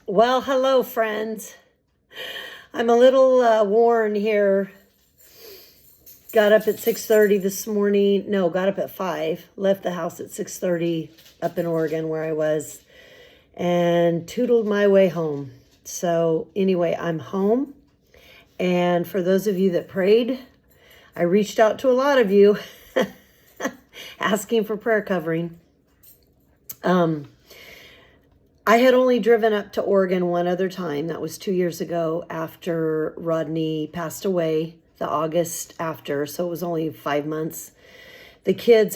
Well, hello, friends. I'm a little worn here. Got up at 6:30 this morning. No, got up at 5. Left the house at 6:30 up in Oregon where I was and tootled my way home. So, anyway, I'm home. And for those of you that prayed, I reached out to a lot of you asking for prayer covering. I had only driven up to Oregon one other time. That was 2 years ago after Rodney passed away, the August after. So it was only 5 months.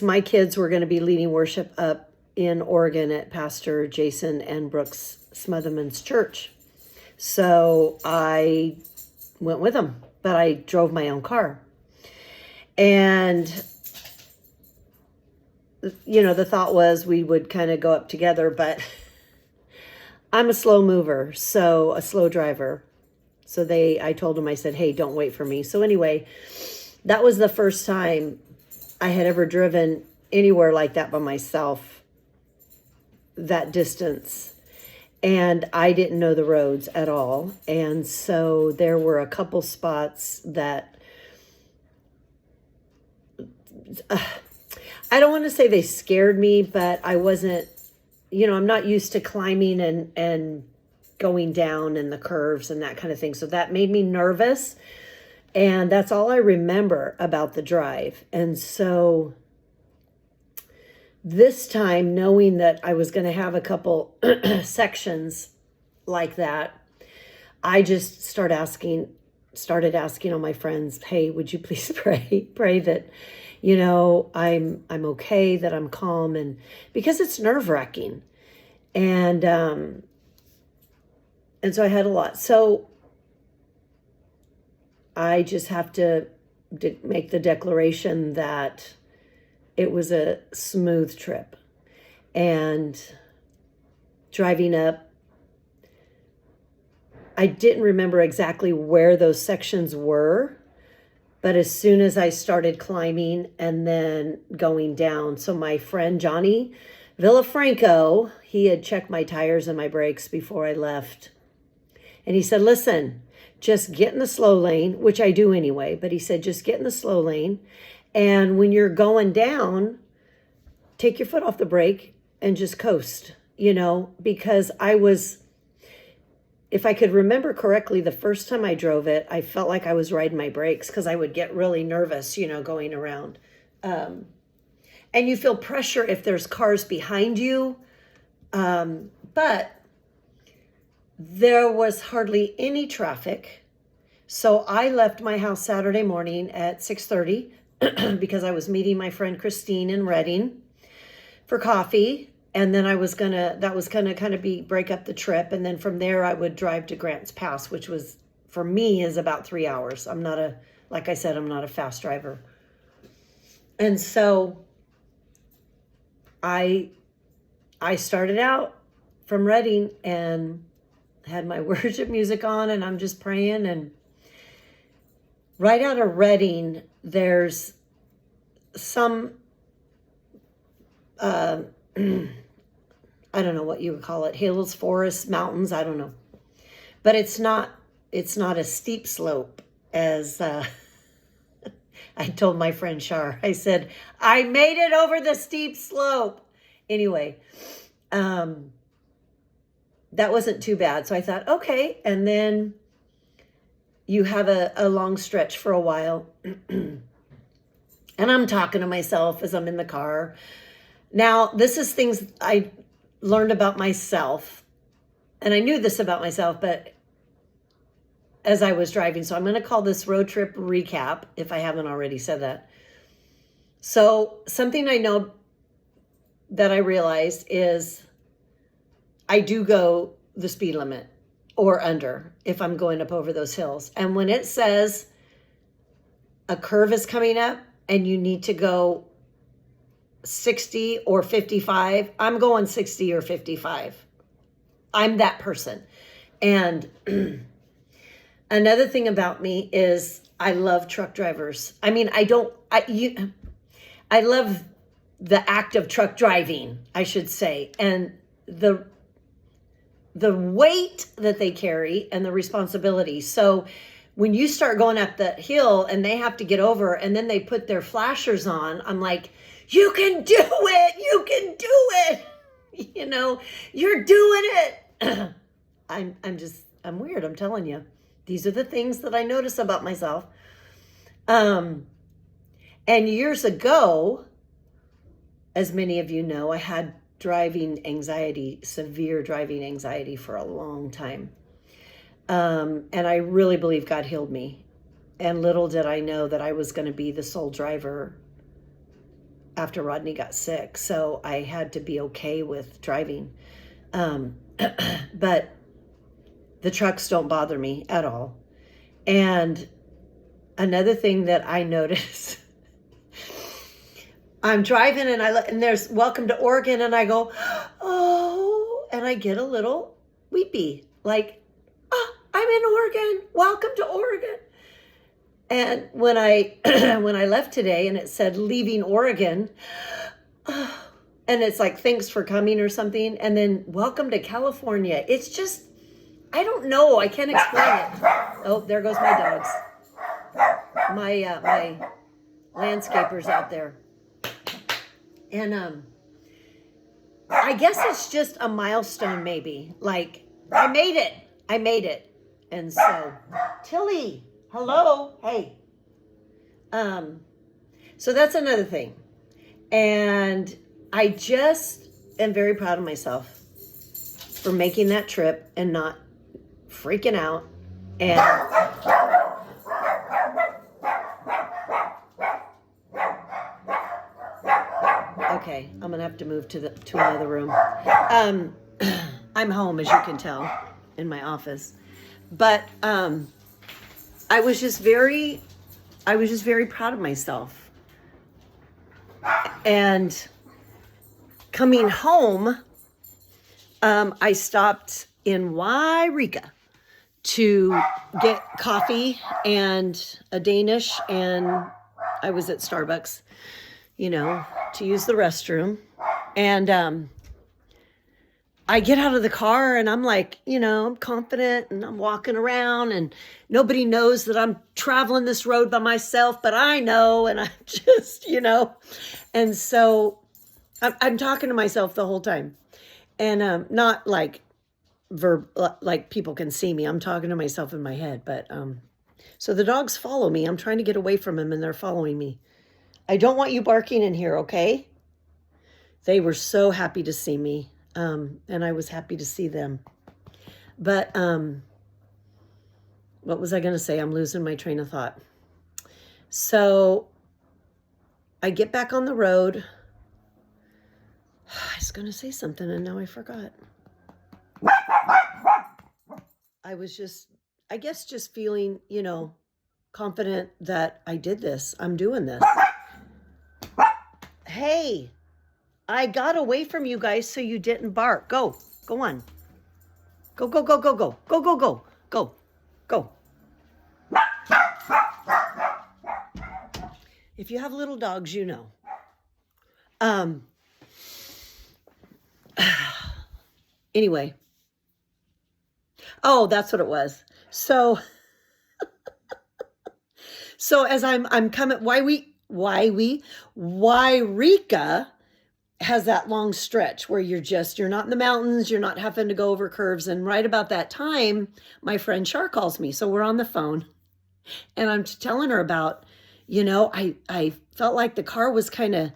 My kids were going to be leading worship up in Oregon at Pastor Jason and Brooks Smotherman's church. So I went with them, but I drove my own car. And, the thought was we would kind of go up together, but I'm a slow mover, so a slow driver. So I told them, I said, hey, don't wait for me. So anyway, that was the first time I had ever driven anywhere like that by myself, that distance. And I didn't know the roads at all. And so there were a couple spots that, I don't want to say they scared me, but I wasn't, I'm not used to climbing and going down and the curves and that kind of thing. So that made me nervous. And that's all I remember about the drive. And so this time, knowing that I was going to have a couple sections like that, I just started asking all my friends, hey, would you please pray that, I'm okay, that I'm calm, and because it's nerve-wracking. And so I had a lot. So I just have to make the declaration that it was a smooth trip. And driving up, I didn't remember exactly where those sections were, but as soon as I started climbing and then going down, so my friend Johnny Villafranco, he had checked my tires and my brakes before I left. And he said, listen, just get in the slow lane, which I do anyway, but he said, just get in the slow lane. And when you're going down, take your foot off the brake and just coast, because if I could remember correctly, the first time I drove it, I felt like I was riding my brakes because I would get really nervous, going around. And you feel pressure if there's cars behind you. But there was hardly any traffic. So I left my house Saturday morning at 6:30 because I was meeting my friend Christine in Redding for coffee. And then that was gonna kind of break up the trip. And then from there I would drive to Grants Pass, which was, for me, is about 3 hours. Like I said, I'm not a fast driver. And so I started out from Redding and had my worship music on, and I'm just praying. And right out of Redding, there's some, I don't know what you would call it, hills, forests, mountains, I don't know. But it's not a steep slope as I told my friend Shar. I said, I made it over the steep slope. Anyway, that wasn't too bad. So I thought, okay. And then you have a long stretch for a while. And I'm talking to myself as I'm in the car. Now, this is things I learned about myself. And I knew this about myself, but as I was driving. So I'm going to call this road trip recap, if I haven't already said that. So something I know that I realized is I do go the speed limit or under if I'm going up over those hills. And when it says a curve is coming up and you need to go 60 or 55, I'm going 60 or 55. I'm that person. And another thing about me is I love truck drivers. I mean, I love the act of truck driving, I should say. And the the weight that they carry and the responsibility. So when you start going up that hill and they have to get over and then they put their flashers on, I'm like, you can do it. You can do it. You know, you're doing it. I'm weird. I'm telling you, these are the things that I notice about myself. And years ago, as many of you know, I had driving anxiety, severe driving anxiety for a long time. And I really believe God healed me. And little did I know that I was going to be the sole driver after Rodney got sick. So I had to be okay with driving. But the trucks don't bother me at all. And another thing that I noticed, I'm driving and there's welcome to Oregon and I go, oh, and I get a little weepy, like, oh, I'm in Oregon. Welcome to Oregon. And when I when I left today and it said leaving Oregon, and it's like thanks for coming or something, and then welcome to California. It's just, I don't know. I can't explain it. Oh, there goes my dogs. My landscapers out there. And I guess it's just a milestone maybe. Like, I made it. And so, Tilly, hello, hey. So that's another thing. And I just am very proud of myself for making that trip and not freaking out. And okay, I'm gonna have to move to another room. I'm home, as you can tell, in my office. But I was just very proud of myself. And coming home, I stopped in Wairika to get coffee and a Danish, and I was at Starbucks, you know, to use the restroom. And I get out of the car and I'm like, you know, I'm confident and I'm walking around and nobody knows that I'm traveling this road by myself, but I know, and I'm just, you know, and so I'm talking to myself the whole time, and not like like people can see me. I'm talking to myself in my head, but so the dogs follow me. I'm trying to get away from them and they're following me. I don't want you barking in here, okay? They were so happy to see me. And I was happy to see them. But what was I going to say? I'm losing my train of thought. So I get back on the road. I was going to say something and now I forgot. I was just, I guess, just feeling, you know, confident that I did this. I'm doing this. Hey. I got away from you guys so you didn't bark. Go on. Go. If you have little dogs, you know. Anyway. Oh, that's what it was. So as I'm coming, Wairika has that long stretch where you're not in the mountains, you're not having to go over curves. And right about that time, my friend Char calls me. So we're on the phone and I'm telling her about, you know, I felt like the car was kind of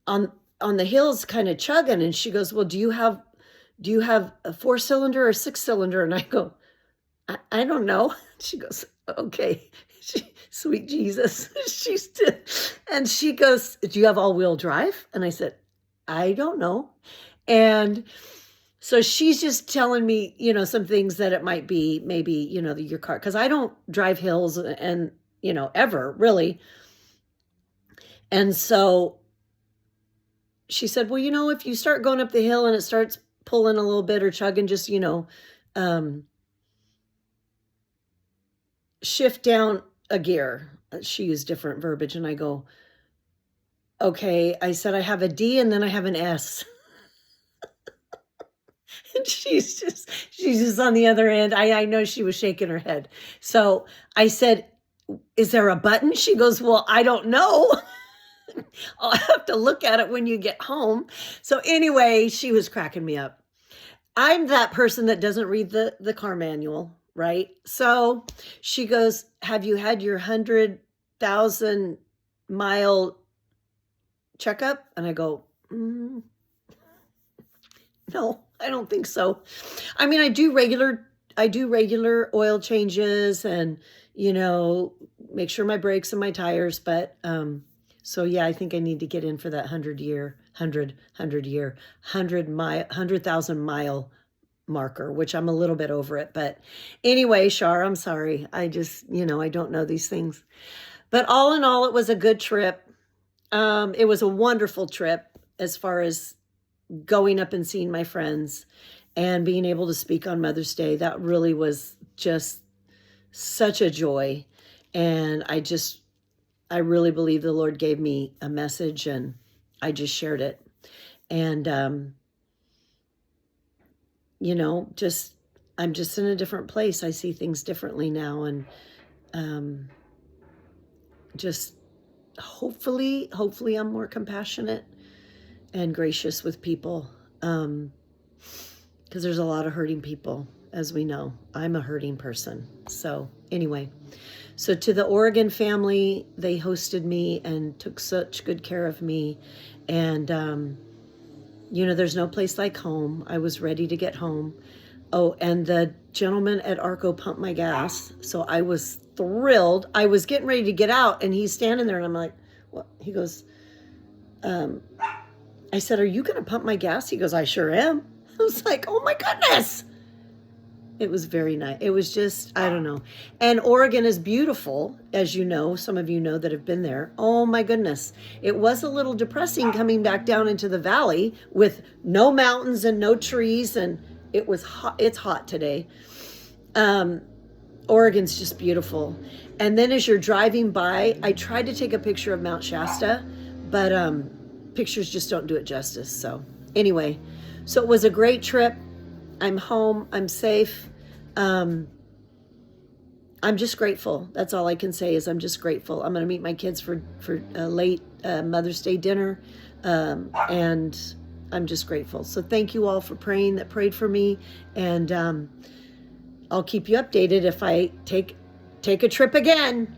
on the hills kind of chugging. And she goes, well, do you have a 4-cylinder or a 6-cylinder? And I go, I don't know. She goes, okay. Sweet Jesus. And she goes, do you have all-wheel drive? And I said, I don't know. And so she's just telling me, you know, some things that it might be maybe, you know, your car, because I don't drive hills and, you know, ever really. And so she said, well, you know, if you start going up the hill and it starts pulling a little bit or chugging, just, you know, shift down a gear. She used different verbiage. And I go, okay. I said, I have a D and then I have an S. And she's just on the other end. I know she was shaking her head. So I said, is there a button? She goes, well, I don't know. I'll have to look at it when you get home. So anyway, she was cracking me up. I'm that person that doesn't read the car manual, right? So she goes, have you had your 100,000-mile checkup? And I go, no, I don't think so. I mean, I do regular oil changes and, make sure my brakes and my tires, but so yeah, I think I need to get in for that 100,000-mile marker, which I'm a little bit over it. But anyway, Shar, I'm sorry. I just, I don't know these things. But all in all, it was a good trip. It was a wonderful trip as far as going up and seeing my friends and being able to speak on Mother's Day. That really was just such a joy. And I really believe the Lord gave me a message and I just shared it. And, I'm just in a different place. I see things differently now. And just hopefully I'm more compassionate and gracious with people. Because there's a lot of hurting people, as we know. I'm a hurting person. So anyway, so to the Oregon family, they hosted me and took such good care of me. And, there's no place like home. I was ready to get home. Oh, and the gentleman at Arco pumped my gas. So I was thrilled. I was getting ready to get out and he's standing there and I'm like, what? He goes, I said, are you going to pump my gas? He goes, I sure am. I was like, oh my goodness. It was very nice. It was just, I don't know. And Oregon is beautiful, as you know, some of you know that have been there. Oh my goodness. It was a little depressing coming back down into the valley with no mountains and no trees. And it was hot. It's hot today. Oregon's just beautiful. And then as you're driving by, I tried to take a picture of Mount Shasta, but pictures just don't do it justice. So anyway, so it was a great trip. I'm home. I'm safe. I'm just grateful. That's all I can say is I'm just grateful. I'm going to meet my kids for a late Mother's Day dinner. And I'm just grateful. So thank you all for prayed for me. And I'll keep you updated if I take a trip again.